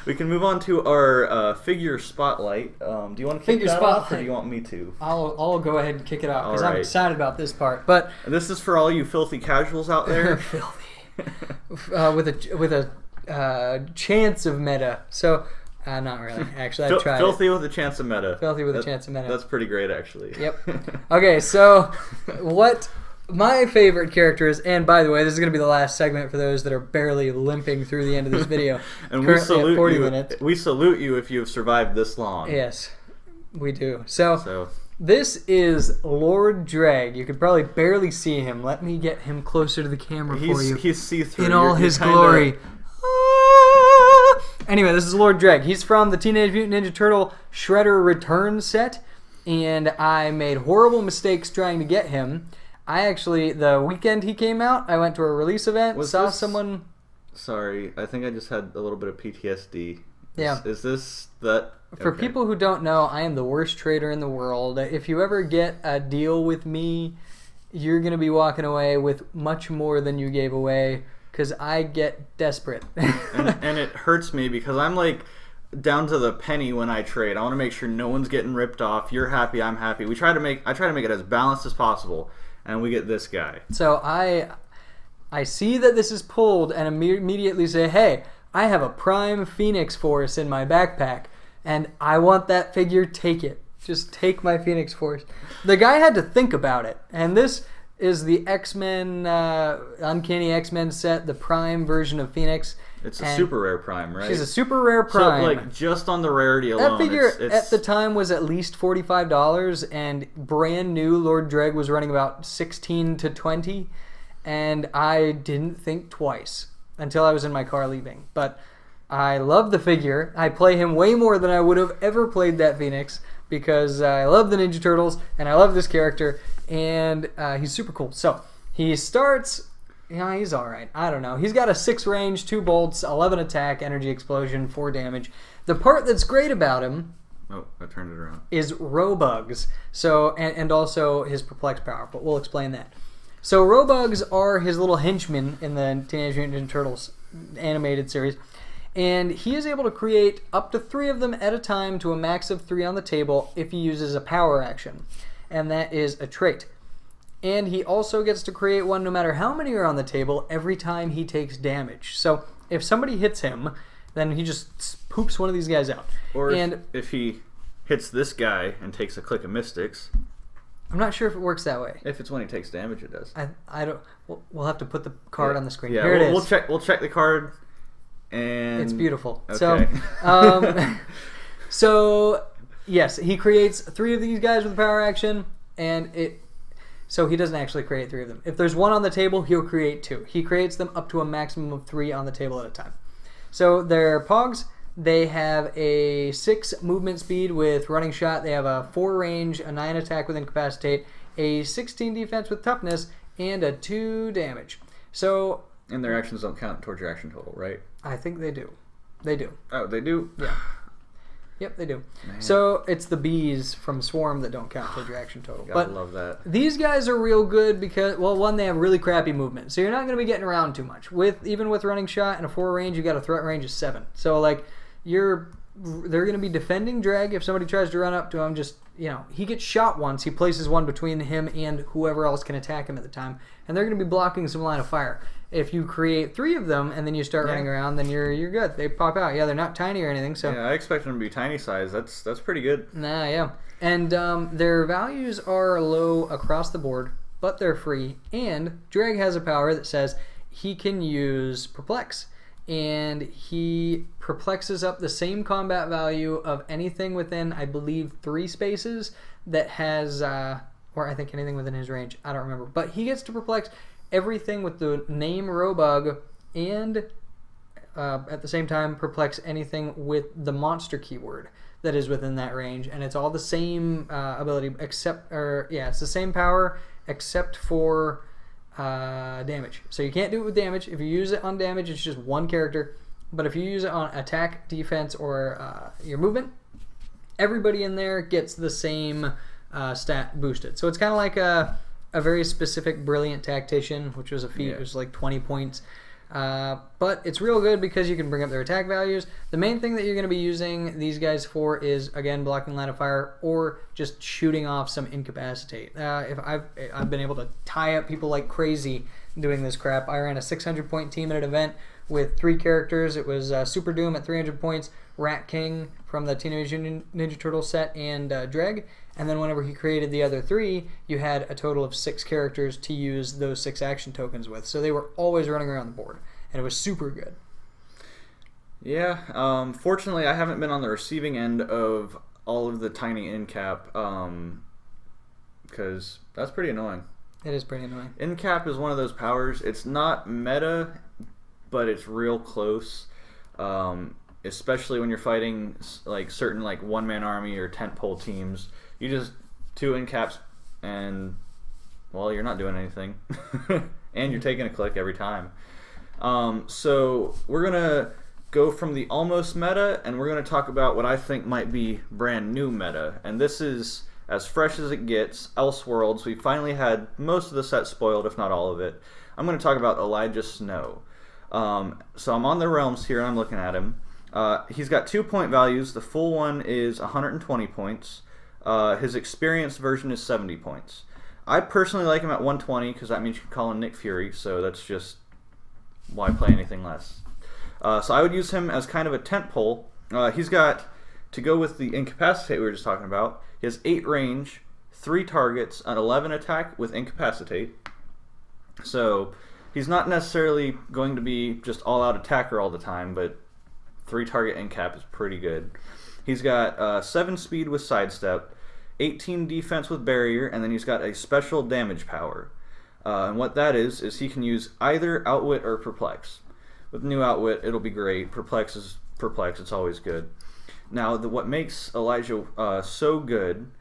We can move on to our figure spotlight. Do you want to kick that off, or do you want me to? I'll go ahead and kick it off because I'm excited about this part. But this is for all you filthy casuals out there. Filthy, with a chance of meta. So. Not really. Actually, I tried. Filthy with a chance of meta. Filthy with a chance of meta. That's pretty great, actually. Yep. Okay, so what my favorite character is, and by the way, this is going to be the last segment for those that are barely limping through the end of this video. And we salute 40 you. minutes. We salute you if you've survived this long. Yes, we do. So this is Lord Dreg. You could probably barely see him. Let me get him closer to the camera for you. He's see-through. In all his glory. Anyway, this is Lord Dreg. He's from the Teenage Mutant Ninja Turtle Shredder Return set, and I made horrible mistakes trying to get him. I actually, the weekend he came out, I went to a release event, someone... Sorry, I think I just had a little bit of PTSD. Yeah. Is this that... For people who don't know, I am the worst trader in the world. If you ever get a deal with me, you're going to be walking away with much more than you gave away, because I get desperate. and it hurts me because I'm like down to the penny when I trade. I want to make sure no one's getting ripped off. You're happy, I'm happy. I try to make it as balanced as possible, and we get this guy. So I see that this is pulled and immediately say, hey, I have a Prime Phoenix Force in my backpack, and I want that figure. Take it. Just take my Phoenix Force. The guy had to think about it, and this is the X-Men, Uncanny X-Men set, the Prime version of Phoenix. It's a super rare Prime, right? She's a super rare Prime. So, like, just on the rarity alone, that figure at the time was at least $45, and brand new Lord Dreg was running about $16 to $20, and I didn't think twice until I was in my car leaving. But I love the figure. I play him way more than I would have ever played that Phoenix, because I love the Ninja Turtles, and I love this character, and he's super cool. So, he starts... Yeah, he's alright. I don't know. He's got a 6 range, 2 bolts, 11 attack, energy explosion, 4 damage. The part that's great about him... Oh, I turned it around. ...is Robugs. So, and also his perplex power, but we'll explain that. So, Robugs are his little henchmen in the Teenage Mutant Ninja Turtles animated series. And he is able to create up to 3 of them at a time to a max of 3 on the table if he uses a power action. And that is a trait. And he also gets to create one no matter how many are on the table every time he takes damage. So if somebody hits him, then he just poops one of these guys out. Or if he hits this guy and takes a click of Mystics. I'm not sure if it works that way. If it's when he takes damage, it does. I don't. We'll have to put the card on the screen. Yeah, Here it is. We'll check the card. And it's beautiful. Okay. So yes, he creates 3 of these guys with a power action, and so he doesn't actually create 3 of them. If there's 1 on the table, he'll create 2. He creates them up to a maximum of 3 on the table at a time. So they're Pogs. They have a 6 movement speed with running shot. They have a 4 range, a 9 attack with incapacitate, a 16 defense with toughness, and a 2 damage. So... And their actions don't count towards your action total, right? I think they do. They do. Oh, they do? Yeah. Yep, they do. Man. So it's the bees from Swarm that don't count towards your action total. I but love that. These guys are real good because, well, one, they have really crappy movement. So you're not going to be getting around too much. Even with running shot and a 4 range, you got a threat range of 7. So, like, they're going to be defending Dreg. If somebody tries to run up to him, just, he gets shot once. He places one between him and whoever else can attack him at the time. And they're going to be blocking some line of fire. If you create 3 of them and then you start running around, then you're good. They pop out. Yeah, they're not tiny or anything. So yeah, I expect them to be tiny size. That's pretty good. Nah, yeah. And their values are low across the board, but they're free. And Dreg has a power that says he can use Perplex. And he perplexes up the same combat value of anything within, I believe, 3 spaces that has, or I think anything within his range. I don't remember. But he gets to perplex everything with the name Robug, and at the same time perplex anything with the monster keyword that is within that range, and it's all the same ability it's the same power except for damage. So you can't do it with damage. If you use it on damage, it's just 1 character, but if you use it on attack, defense, or your movement, everybody in there gets the same stat boosted. So it's kind of like a very specific Brilliant Tactician, which was a feat. It was like 20 points. But it's real good because you can bring up their attack values. The main thing that you're going to be using these guys for is, again, blocking line of fire or just shooting off some incapacitate. If I've been able to tie up people like crazy doing this crap. I ran a 600-point team at an event with 3 characters. It was Super Doom at 300 points, Rat King from the Teenage Mutant Ninja Turtle set, and Dreg. And then whenever he created the other 3, you had a total of 6 characters to use those 6 action tokens with. So they were always running around the board, and it was super good. Yeah, fortunately I haven't been on the receiving end of all of the tiny end cap, because that's pretty annoying. It is pretty annoying. End cap is one of those powers. It's not meta, but it's real close. especially when you're fighting like certain like one-man army or tent pole teams. You just 2 incaps and, well, you're not doing anything. And you're taking a click every time. So we're going to go from the almost meta, and we're going to talk about what I think might be brand new meta. And this is as fresh as it gets. Elseworlds, we finally had most of the set spoiled, if not all of it. I'm going to talk about Elijah Snow. So I'm on the realms here, and I'm looking at him. He's got 2 point values. The full one is 120 points. His experienced version is 70 points. I personally like him at 120 because that means you can call him Nick Fury, so that's just why play anything less. So I would use him as kind of a tent pole. He's got, to go with the incapacitate we were just talking about, he has 8 range, 3 targets, an 11 attack with incapacitate. So he's not necessarily going to be just all-out attacker all the time, but 3 target incap is pretty good. He's got 7 speed with sidestep, 18 defense with barrier, and then he's got a special damage power. And what that is he can use either outwit or perplex. With new outwit, it'll be great. Perplex is perplex. It's always good. Now, what makes Elijah so good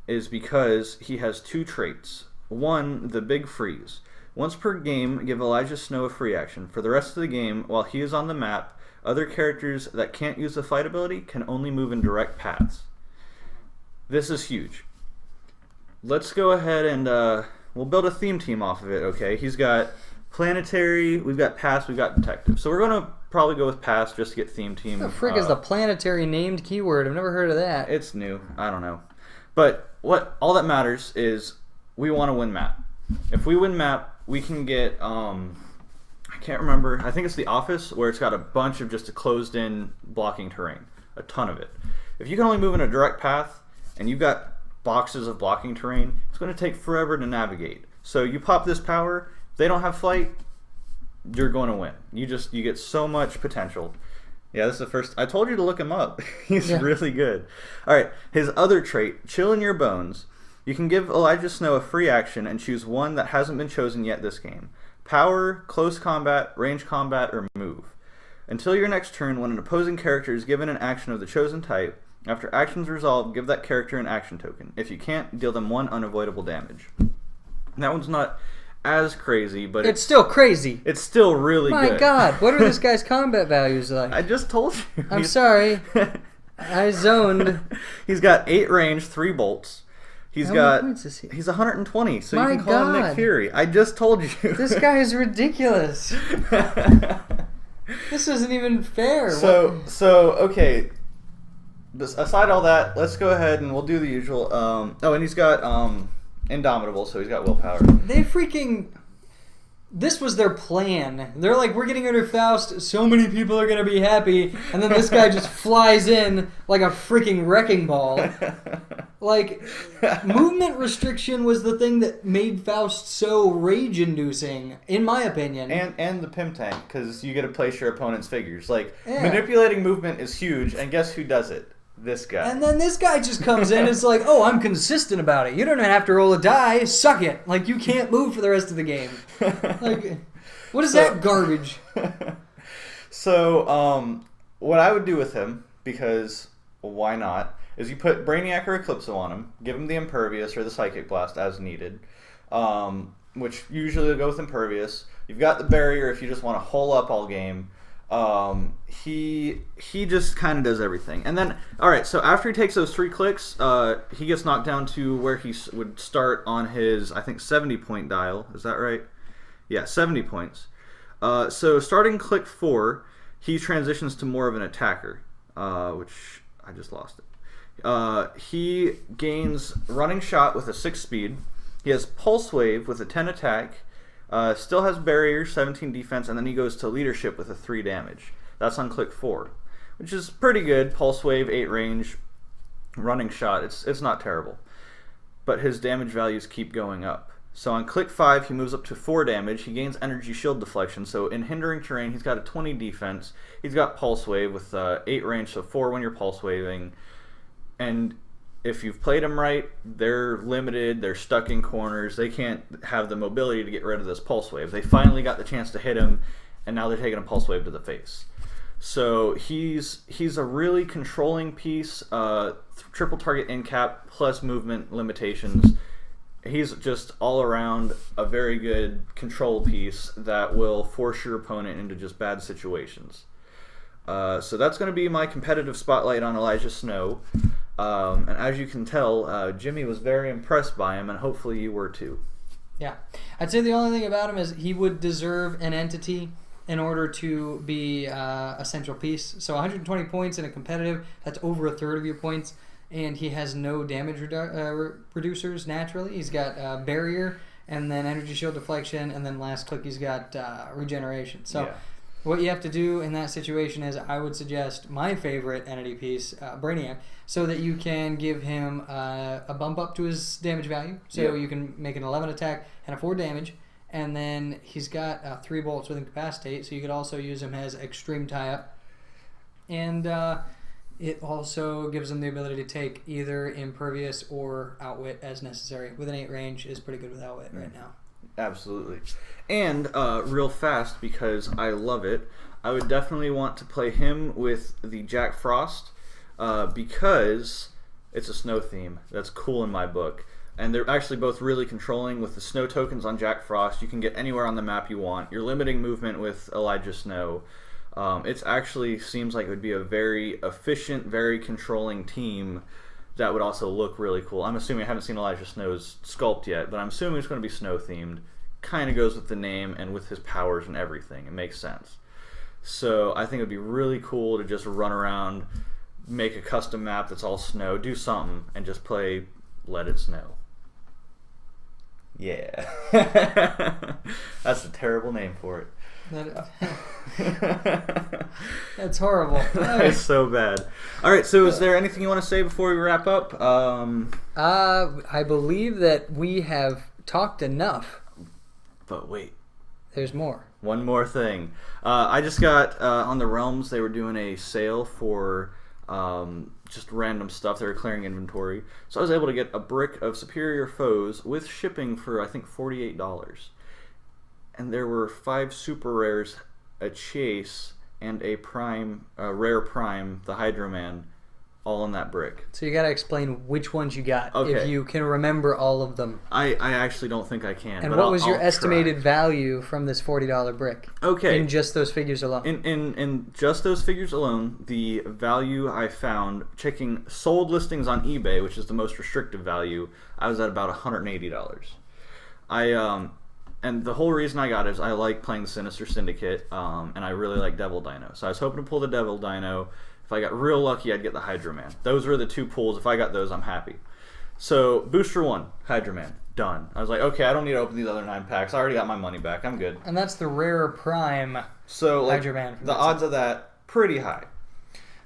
is because he has 2 traits. One, the big freeze. Once per game, give Elijah Snow a free action. For the rest of the game, while he is on the map, other characters that can't use the fight ability can only move in direct paths. This is huge. Let's go ahead and we'll build a theme team off of it, okay? He's got planetary, we've got past, we've got detective. So we're going to probably go with past just to get theme team. What the frick is the planetary named keyword? I've never heard of that. It's new. I don't know. But all that matters is we want to win map. If we win map, we can get, I can't remember, I think it's the office where it's got a bunch of just a closed-in blocking terrain. A ton of it. If you can only move in a direct path, and you've got boxes of blocking terrain, it's going to take forever to navigate. So you pop this power, if they don't have flight, you're going to win. You get so much potential. Yeah, this is the first. I told you to look him up. He's really good. All right, his other trait, chill in your bones. You can give Elijah Snow a free action and choose one that hasn't been chosen yet this game. Power, close combat, range combat, or move. Until your next turn, when an opposing character is given an action of the chosen type, after actions resolved, give that character an action token. If you can't, deal them 1 unavoidable damage. And that one's not as crazy, but it's still crazy. It's still really good. My God, what are this guy's combat values like? I just told you. I'm sorry. I zoned. He's got 8 range, 3 bolts. He's got. Many points is he? He's 120, so My you can call him Nick Fury. I just told you. This guy is ridiculous. This isn't even fair. So okay. Aside all that, let's go ahead and we'll do the usual. And he's got Indomitable, so he's got willpower. This was their plan. They're like, we're getting rid of Faust, so many people are going to be happy, and then this guy just flies in like a freaking wrecking ball. Like, movement restriction was the thing that made Faust so rage-inducing, in my opinion. And the Pim Tank, because you get to place your opponent's figures. Like, manipulating movement is huge, and guess who does it? This guy. And then this guy just comes in and it's like, oh, I'm consistent about it. You don't have to roll a die. Suck it. Like, you can't move for the rest of the game. Like, what is that garbage? So, what I would do with him, because why not, is you put Brainiac or Eclipso on him, give him the Impervious or the Psychic Blast as needed, which usually will go with Impervious. You've got the Barrier if you just want to hole up all game. He just kind of does everything. And then, alright, so after he takes those 3 clicks, he gets knocked down to where he would start on his, I think, 70-point dial. Is that right? Yeah, 70 points. So starting click 4, he transitions to more of an attacker, which I just lost it. He gains Running Shot with a 6 speed. He has Pulse Wave with a 10 attack. Still has Barrier, 17 defense, and then he goes to Leadership with a 3 damage. That's on click 4, which is pretty good. Pulse Wave, 8 range, Running Shot. It's not terrible. But his damage values keep going up. So on click 5, he moves up to 4 damage. He gains Energy Shield Deflection. So in hindering terrain, he's got a 20 defense. He's got Pulse Wave with 8 range, so 4 when you're Pulse Waving. And if you've played them right, they're limited, they're stuck in corners, they can't have the mobility to get rid of this Pulse Wave. They finally got the chance to hit him, and now they're taking a Pulse Wave to the face. So he's a really controlling piece, triple target end cap plus movement limitations. He's just all around a very good control piece that will force your opponent into just bad situations. So that's going to be my competitive spotlight on Elijah Snow. And as you can tell, Jimmy was very impressed by him, and hopefully you were too. Yeah. I'd say the only thing about him is he would deserve an entity in order to be a central piece. So 120 points in a competitive, that's over a third of your points. And he has no damage reducers naturally. He's got barrier, and then energy shield deflection, and then last click he's got regeneration. So what you have to do in that situation is I would suggest my favorite entity piece, Brainiac, so that you can give him a bump up to his damage value. So you can make an 11 attack and a 4 damage. And then he's got 3 bolts with incapacitate, so you could also use him as extreme tie-up. And it also gives him the ability to take either impervious or outwit as necessary. With an 8 range is pretty good with outwit right now. Absolutely. And real fast, because I love it, I would definitely want to play him with the Jack Frost because it's a snow theme. That's cool in my book. And they're actually both really controlling. With the snow tokens on Jack Frost, you can get anywhere on the map you want. You're limiting movement with Elijah Snow. It actually seems like it would be a very efficient, very controlling team that would also look really cool. I'm assuming, I haven't seen Elijah Snow's sculpt yet, but I'm assuming it's going to be snow themed. Kind of goes with the name and with his powers and everything. It makes sense. So I think it would be really cool to just run around, make a custom map that's all snow, do something, and just play Let It Snow. Yeah. That's a terrible name for it. That's horrible. It's so bad. All right, so is there anything you want to say before we wrap up? I believe that we have talked enough. But wait. There's more. One more thing. I just got on the Realms, they were doing a sale for just random stuff. They were clearing inventory. So I was able to get a brick of Superior Foes with shipping for, I think, $48. And there were 5 super rares, a chase, and a rare prime, the Hydro Man, all in that brick. So you gotta explain which ones you got, okay, if you can remember all of them. I actually don't think I can. And but what was your I'll estimated try. value from this $40 brick? Okay. In just those figures alone. In just those figures alone, the value I found, checking sold listings on eBay, which is the most restrictive value, I was at about $180. And the whole reason I got it is I like playing the Sinister Syndicate, and I really like Devil Dino. So I was hoping to pull the Devil Dino. If I got real lucky, I'd get the Hydro Man. Those were the 2 pulls. If I got those, I'm happy. So Booster 1, Hydro Man, done. I was like, okay, I don't need to open these other 9 packs. I already got my money back. I'm good. And that's the rare prime Hydro Man. The odds of that, pretty high.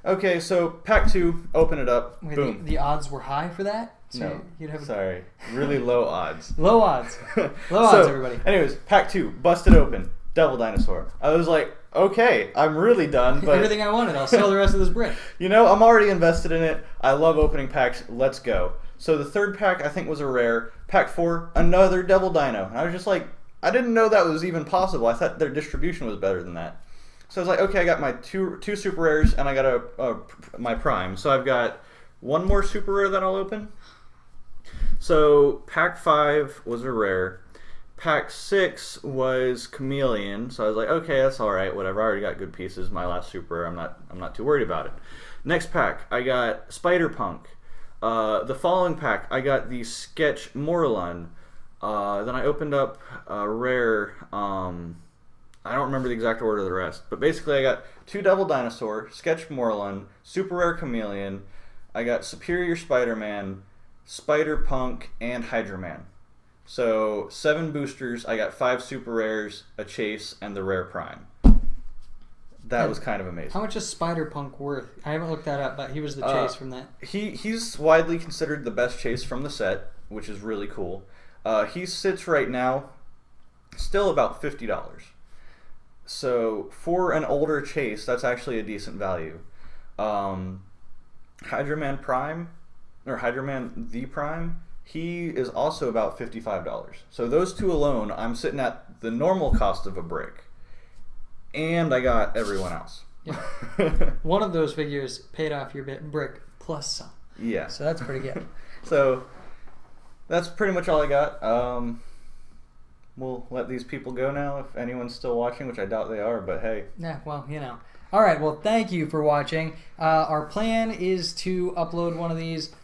Okay, so pack 2, open it up, Wait, boom. The odds were high for that? So No, you'd have sorry. Really low odds. Low odds. Low odds, everybody. Anyways, pack 2, busted open, Devil Dinosaur. I was like, okay, I'm really done. But everything I wanted. I'll sell the rest of this brick. You know, I'm already invested in it. I love opening packs. Let's go. So the 3rd pack, I think, was a rare. Pack 4, another Devil Dino. And I was just like, I didn't know that was even possible. I thought their distribution was better than that. So I was like, okay, I got my two super rares, and I got my prime. So I've got 1 more super rare that I'll open. So pack 5 was a rare. Pack 6 was Chameleon. So I was like, okay, that's all right, whatever. I already got good pieces. My last super rare, I'm not too worried about it. Next pack, I got Spider-Punk. The following pack, I got the Sketch Morlun. Then I opened up a rare. I don't remember the exact order of the rest, but basically I got 2 Devil Dinosaur, Sketch Morlun, Super Rare Chameleon. I got Superior Spider-Man, Spider-Punk, and Hydro Man. So 7 boosters. I got 5 super rares, a chase, and the rare prime. That was kind of amazing. How much is Spider-Punk worth? I haven't looked that up, but he was the chase from that. He's widely considered the best chase from the set, which is really cool. He sits right now still about $50. So for an older chase, that's actually a decent value. Hydro Man Prime, or Hydro Man the Prime, he is also about $55. So those 2 alone, I'm sitting at the normal cost of a brick. And I got everyone else. One of those figures paid off your brick plus some. Yeah. So that's pretty good. So that's pretty much all I got. We'll let these people go now if anyone's still watching, which I doubt they are, but hey. Yeah, well, you know. All right, well, thank you for watching. Our plan is to upload one of these.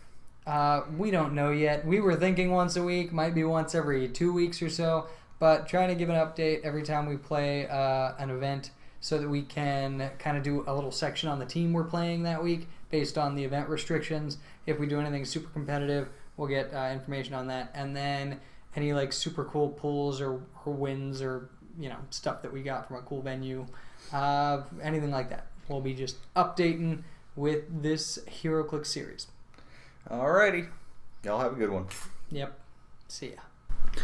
We don't know yet. We were thinking once a week, might be once every 2 weeks or so, but trying to give an update every time we play an event so that we can kind of do a little section on the team we're playing that week based on the event restrictions. If we do anything super competitive, we'll get information on that. And then any like super cool pulls or wins or stuff that we got from a cool venue, anything like that. We'll be just updating with this Heroclix series. Alrighty. Y'all have a good one. Yep. See ya.